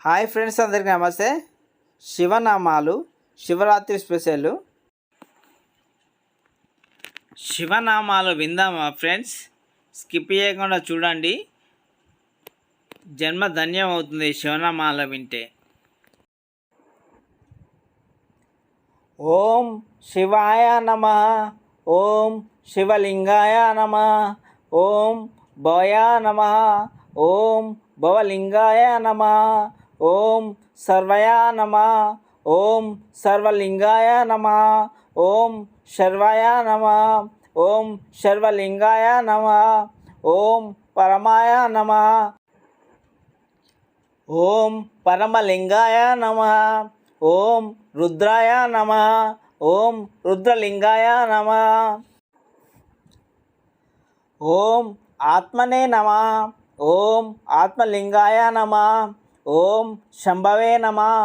Hi friends, అందరికీ నమస్తే. శివనామాలు Shivaratri special. శివనామాలు విందామా ఫ్రెండ్స్? స్కిప్ చేయకుండా చూడండి, జన్మ ధన్యం అవుతుంది శివనామాలు వింటే. ఓం శివాయ నమః, ఓం శివలింగాయ నమః, ఓం భవాయ నమః, ఓం భవలింగాయ నమః, ఓం సర్వాయ నమః, ఓం సర్వలింగాయ నమః, ఓం శర్వాయ నమః, ఓం శర్వలింగాయ నమః, ఓం పరమాయ నమః, ఓం పరమలింగాయ నమః, ఓం రుద్రాయ నమః, ఓం రుద్రలింగాయ నమః, ఓం ఆత్మనే నమః, ఓం ఆత్మలింగాయ నమః, ఓం శంభవే నమః,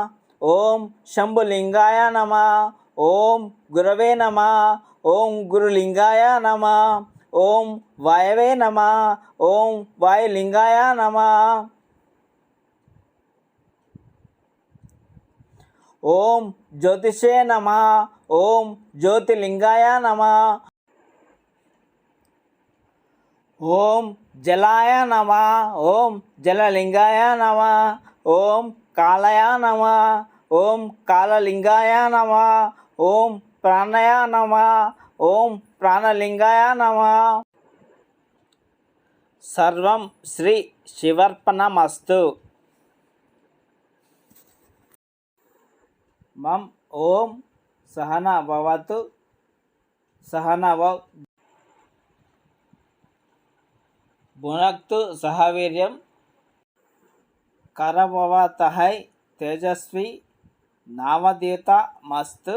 ఓం శంభులింగాయ నమః, ఓం గురవే నమః, ఓం గురులింగాయ నమః, ఓం వాయవే నమః, ఓం వాయులింగాయ నమః, ఓం జ్యోతిషే నమః, ఓం జ్యోతిలింగాయ నమః, ఓం జలాయ నమః, ఓం జలలింగాయ నమః, ఓం కాలయ నమః, ఓం కాలలింగాయ నమః, ఓం ప్రాణయ నమః, ఓం ప్రాణలింగాయ నమః. సర్వం శ్రీ శివర్పణమస్తు. మం ఓం సహనా భవతు సహనా భునక్తు సహవీర్యం కరభవతహై తేజస్వి నామదేతమస్తు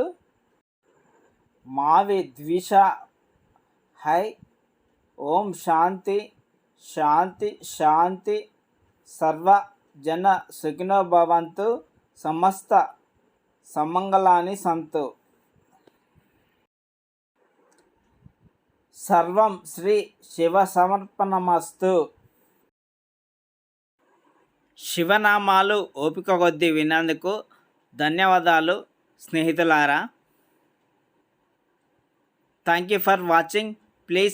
మా విద్విషాహై. ఓం శాంతి శాంతి శాంతి. సర్వజన సుఖినో భవంతు, సమస్త సమంగళాని సంతు. సర్వం శ్రీ శివ సమర్పణమస్తు. శివనామాలు ఓపిక కొద్దీ విన్నందుకు ధన్యవాదాలు స్నేహితులారా. Thank you for watching. Please